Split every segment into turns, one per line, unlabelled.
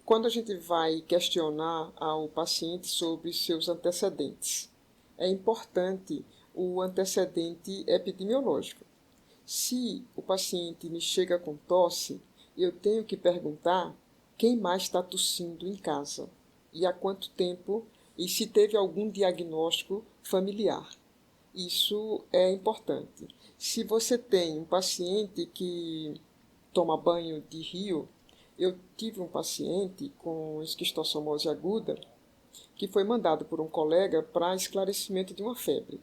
quando a gente vai questionar ao paciente sobre seus antecedentes, é importante o antecedente epidemiológico. Se o paciente me chega com tosse, eu tenho que perguntar quem mais está tossindo em casa e há quanto tempo e se teve algum diagnóstico familiar. Isso é importante. Se você tem um paciente que toma banho de rio, eu tive um paciente com esquistossomose aguda que foi mandado por um colega para esclarecimento de uma febre.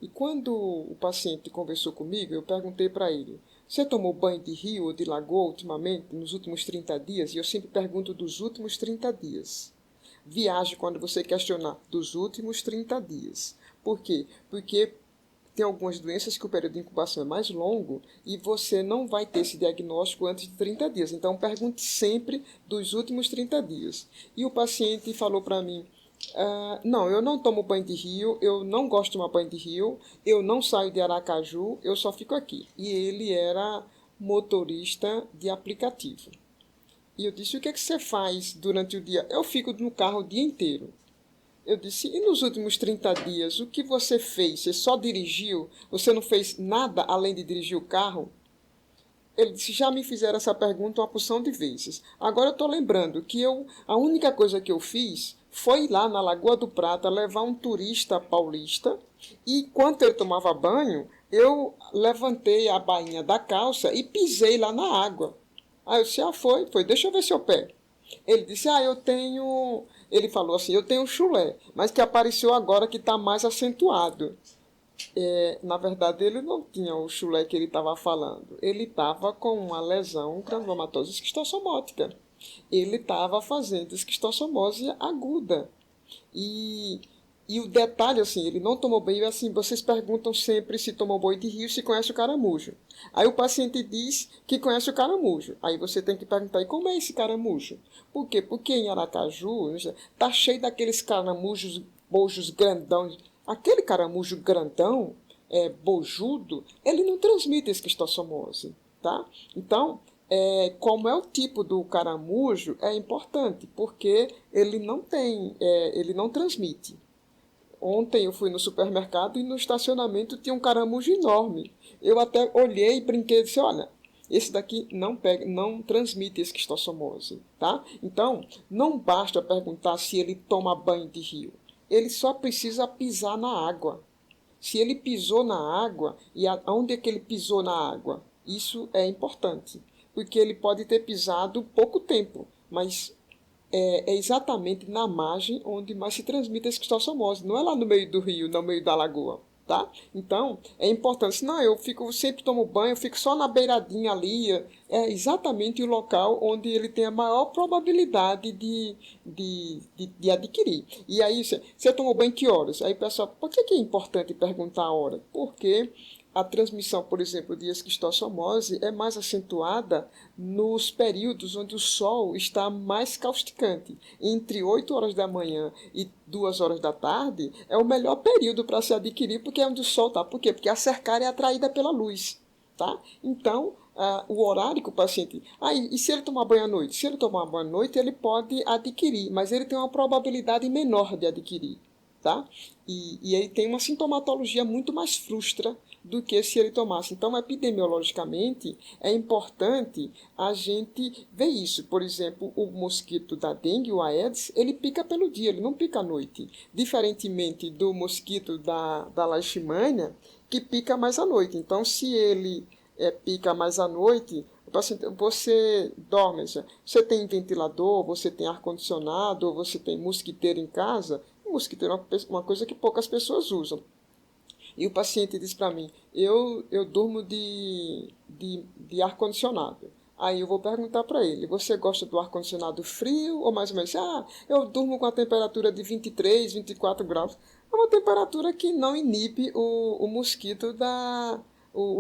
E quando o paciente conversou comigo, eu perguntei para ele: você tomou banho de rio ou de lagoa ultimamente, nos últimos 30 dias? E eu sempre pergunto dos últimos 30 dias. Viaje quando você questionar dos últimos 30 dias. Por quê? Porque tem algumas doenças que o período de incubação é mais longo e você não vai ter esse diagnóstico antes de 30 dias. Então, pergunte sempre dos últimos 30 dias. E o paciente falou para mim: não, eu não tomo banho de rio, eu não gosto de tomar banho de rio, eu não saio de Aracaju, eu só fico aqui. E ele era motorista de aplicativo. E eu disse: o que é que você faz durante o dia? Eu fico no carro o dia inteiro. Eu disse: e nos últimos 30 dias, o que você fez? Você só dirigiu? Você não fez nada além de dirigir o carro? Ele disse: já me fizeram essa pergunta uma porção de vezes. Agora eu estou lembrando que a única coisa que eu fiz foi ir lá na Lagoa do Prata levar um turista paulista e, enquanto ele tomava banho, eu levantei a bainha da calça e pisei lá na água. Aí eu disse: foi, deixa eu ver seu pé. Ele disse: eu tenho... Ele falou assim: eu tenho chulé, mas que apareceu agora que está mais acentuado. Na verdade, ele não tinha o chulé que ele estava falando. Ele estava com uma lesão granulomatosa esquistossomótica. Ele estava fazendo esquistossomose aguda. E, e o detalhe, assim, ele não tomou banho. Assim, vocês perguntam sempre se tomou banho de rio, se conhece o caramujo. Aí o paciente diz que conhece o caramujo. Aí você tem que perguntar: e como é esse caramujo? Por quê? Porque em Aracaju está cheio daqueles caramujos, bojos grandão. Aquele caramujo grandão, bojudo, ele não transmite esquistossomose, tá? Então, como é o tipo do caramujo, é importante, porque ele não transmite. Ontem eu fui no supermercado e no estacionamento tinha um caramujo enorme. Eu até olhei e brinquei e disse: olha, esse daqui não transmite esquistossomose, tá? Então, não basta perguntar se ele toma banho de rio. Ele só precisa pisar na água. Se ele pisou na água, e onde é que ele pisou na água? Isso é importante, porque ele pode ter pisado pouco tempo, mas é exatamente na margem onde mais se transmite a esquistossomose. Não é lá no meio do rio, no meio da lagoa. Tá? Então, é importante. Senão eu sempre tomo banho, eu fico só na beiradinha ali. É exatamente o local onde ele tem a maior probabilidade de adquirir. E aí, você tomou banho que horas? Aí o pessoal: por que é importante perguntar a hora? Porque a transmissão, por exemplo, de esquistossomose é mais acentuada nos períodos onde o sol está mais causticante. Entre 8 horas da manhã e 2 horas da tarde é o melhor período para se adquirir, porque é onde o sol está. Por quê? Porque a cercária é atraída pela luz. Tá? Então, o horário que o paciente... e se ele tomar banho à noite? Se ele tomar banho à noite, ele pode adquirir, mas ele tem uma probabilidade menor de adquirir. Tá? E ele tem uma sintomatologia muito mais frustra do que se ele tomasse. Então, epidemiologicamente, é importante a gente ver isso. Por exemplo, o mosquito da dengue, o Aedes, ele pica pelo dia, ele não pica à noite. Diferentemente do mosquito da leishmania, que pica mais à noite. Então, se ele pica mais à noite, você dorme, você tem ventilador, você tem ar-condicionado, você tem mosquiteiro em casa. O mosquiteiro é uma coisa que poucas pessoas usam. E o paciente diz para mim: eu durmo de ar-condicionado. Aí eu vou perguntar para ele: você gosta do ar-condicionado frio ou mais ou menos? Eu durmo com a temperatura de 23, 24 graus. É uma temperatura que não inibe o mosquito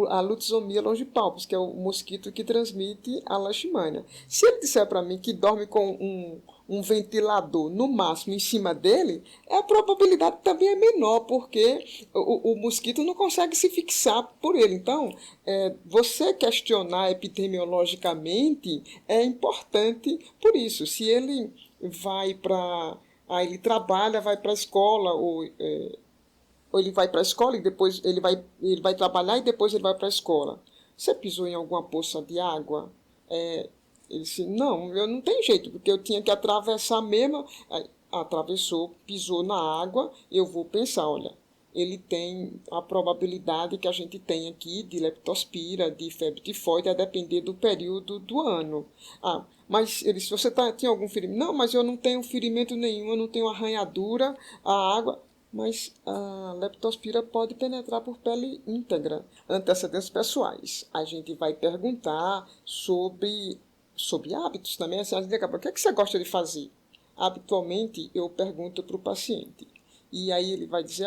a Lutzomia longipalpus, que é o mosquito que transmite a leishmania. Se ele disser para mim que dorme com um ventilador no máximo em cima dele, a probabilidade também é menor, porque o mosquito não consegue se fixar por ele. Então, você questionar epidemiologicamente é importante por isso. Se ele vai para... ele trabalha, vai para a escola, ou ele vai para a escola e depois ele vai trabalhar e depois ele vai para a escola. Você pisou em alguma poça de água? Ele disse, não, eu não tenho jeito, porque eu tinha que atravessar mesmo. Aí, atravessou, pisou na água, eu vou pensar, olha, ele tem a probabilidade que a gente tem aqui de leptospira, de febre tifoide, a depender do período do ano. Mas ele disse, você tinha algum ferimento? Não, mas eu não tenho ferimento nenhum, eu não tenho arranhadura, a água... Mas a leptospira pode penetrar por pele íntegra. Antecedentes pessoais. A gente vai perguntar sobre hábitos também. Assim, o que é que você gosta de fazer? Habitualmente, eu pergunto para o paciente. E aí ele vai dizer,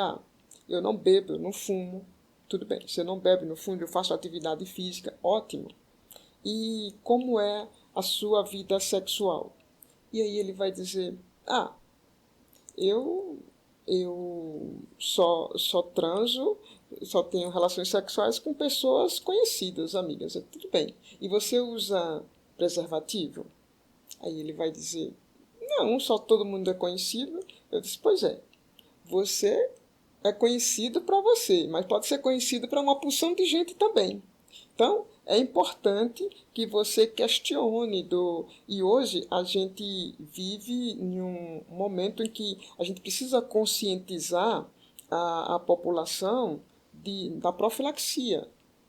eu não bebo, eu não fumo. Tudo bem, você não bebe, não fuma, eu faço atividade física. Ótimo. E como é a sua vida sexual? E aí ele vai dizer, eu só transo, só tenho relações sexuais com pessoas conhecidas, amigas. Tudo bem. E você usa preservativo? Aí ele vai dizer, não, só todo mundo é conhecido. Eu disse, pois é, você é conhecido para você, mas pode ser conhecido para uma porção de gente também. Então, é importante que você questione. E hoje a gente vive em um momento em que a gente precisa conscientizar a população da profilaxia.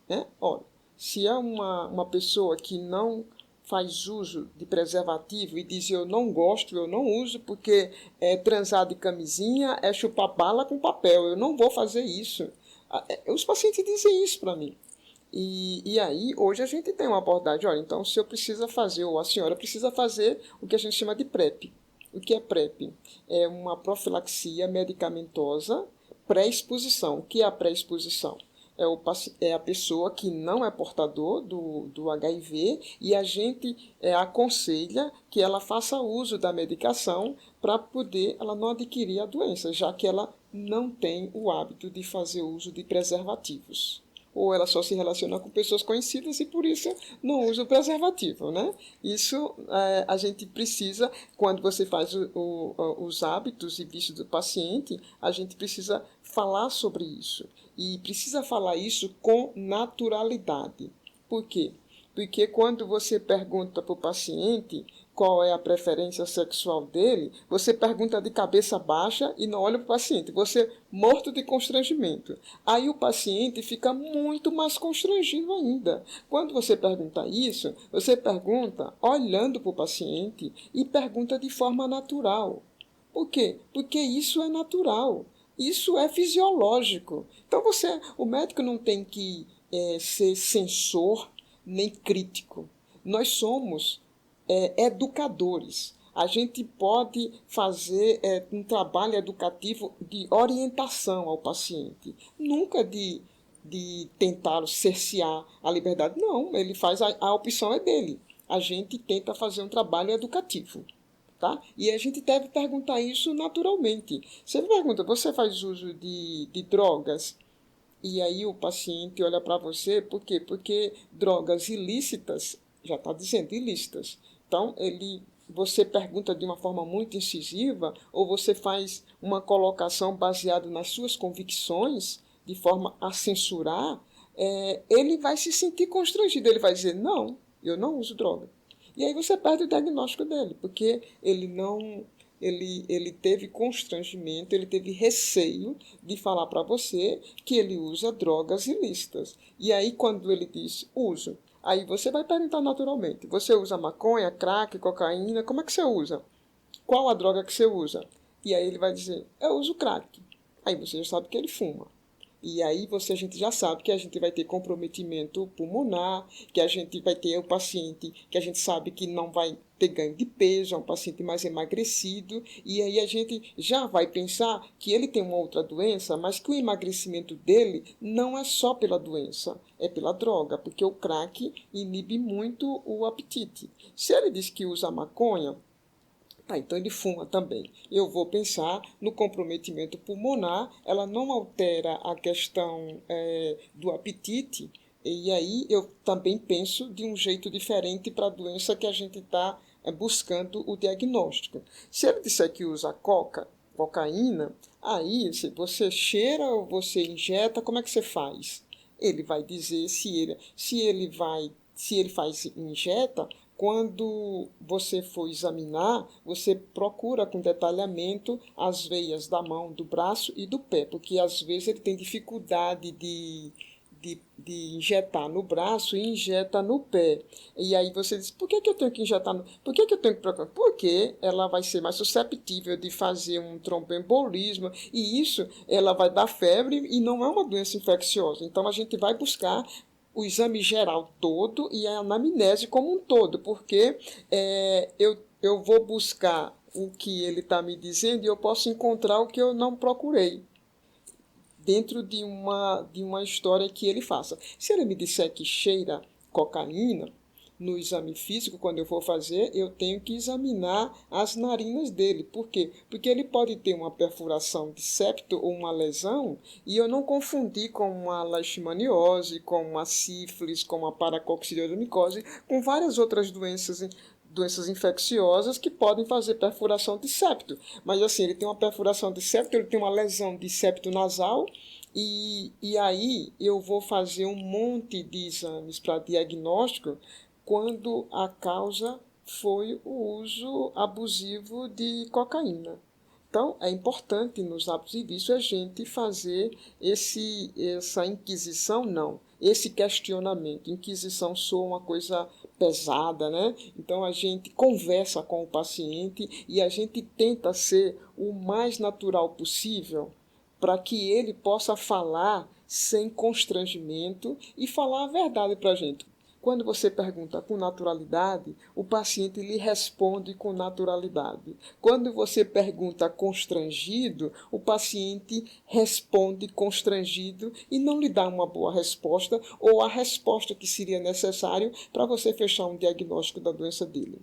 Né? Olha, se é uma pessoa que não faz uso de preservativo e diz eu não gosto, eu não uso porque transar de camisinha é chupar bala com papel, eu não vou fazer isso. Os pacientes dizem isso para mim. E aí, hoje a gente tem uma abordagem, olha, então o senhor precisa fazer, ou a senhora precisa fazer o que a gente chama de PrEP. O que é PrEP? É uma profilaxia medicamentosa pré-exposição. O que é a pré-exposição? É a pessoa que não é portador do HIV e a gente aconselha que ela faça uso da medicação para poder ela não adquirir a doença, já que ela não tem o hábito de fazer uso de preservativos. Ou ela só se relaciona com pessoas conhecidas e por isso não usa o preservativo, né? Isso a gente precisa, quando você faz os hábitos e vícios do paciente, a gente precisa falar sobre isso. E precisa falar isso com naturalidade. Por quê? Porque quando você pergunta para o paciente qual é a preferência sexual dele, você pergunta de cabeça baixa e não olha para o paciente. Você morto de constrangimento. Aí o paciente fica muito mais constrangido ainda. Quando você pergunta isso, você pergunta olhando para o paciente e pergunta de forma natural. Por quê? Porque isso é natural. Isso é fisiológico. Então o médico não tem que ser censor nem crítico. Nós somos educadores. A gente pode fazer um trabalho educativo de orientação ao paciente, nunca de tentar cercear a liberdade. Não, ele faz a opção é dele. A gente tenta fazer um trabalho educativo. Tá? E a gente deve perguntar isso naturalmente. Você pergunta, você faz uso de drogas? E aí o paciente olha para você, por quê? Porque drogas ilícitas, já está dizendo ilícitas. Então, você pergunta de uma forma muito incisiva ou você faz uma colocação baseada nas suas convicções, de forma a censurar, ele vai se sentir constrangido. Ele vai dizer, não, eu não uso droga. E aí você perde o diagnóstico dele, porque ele teve constrangimento, ele teve receio de falar para você que ele usa drogas ilícitas. E aí, quando ele diz uso, aí você vai perguntar naturalmente: você usa maconha, crack, cocaína? Como é que você usa? Qual a droga que você usa? E aí ele vai dizer: eu uso crack. Aí você já sabe que ele fuma. E aí a gente já sabe que a gente vai ter comprometimento pulmonar, que a gente vai ter o paciente que a gente sabe que não vai ter ganho de peso, é um paciente mais emagrecido, e aí a gente já vai pensar que ele tem uma outra doença, mas que o emagrecimento dele não é só pela doença, é pela droga, porque o crack inibe muito o apetite. Se ele diz que usa maconha, Então ele fuma também. Eu vou pensar no comprometimento pulmonar, ela não altera a questão do apetite, e aí eu também penso de um jeito diferente para a doença que a gente está buscando o diagnóstico. Se ele disser que usa cocaína, aí se você cheira ou você injeta, como é que você faz? Ele vai dizer se ele faz injeta. Quando você for examinar, você procura com detalhamento as veias da mão, do braço e do pé, porque às vezes ele tem dificuldade de injetar no braço e injeta no pé. E aí você diz, por que eu tenho que injetar no... Por que eu tenho que procurar? Porque ela vai ser mais susceptível de fazer um tromboembolismo e isso ela vai dar febre e não é uma doença infecciosa. Então a gente vai buscar o exame geral todo e a anamnese como um todo, porque eu vou buscar o que ele está me dizendo e eu posso encontrar o que eu não procurei dentro de uma história que ele faça. Se ele me disser que cheira cocaína, no exame físico, quando eu for fazer, eu tenho que examinar as narinas dele. Por quê? Porque ele pode ter uma perfuração de septo ou uma lesão e eu não confundir com uma leishmaniose, com uma sífilis, com uma paracoccidioidomicose, com várias outras doenças infecciosas que podem fazer perfuração de septo. Mas assim, ele tem uma perfuração de septo, ele tem uma lesão de septo nasal, e aí eu vou fazer um monte de exames para diagnóstico quando a causa foi o uso abusivo de cocaína. Então, é importante nos hábitos e vícios a gente fazer essa inquisição, não, esse questionamento. Inquisição soa uma coisa pesada, né? Então, a gente conversa com o paciente e a gente tenta ser o mais natural possível para que ele possa falar sem constrangimento e falar a verdade para a gente. Quando você pergunta com naturalidade, o paciente lhe responde com naturalidade. Quando você pergunta constrangido, o paciente responde constrangido e não lhe dá uma boa resposta ou a resposta que seria necessário para você fechar um diagnóstico da doença dele.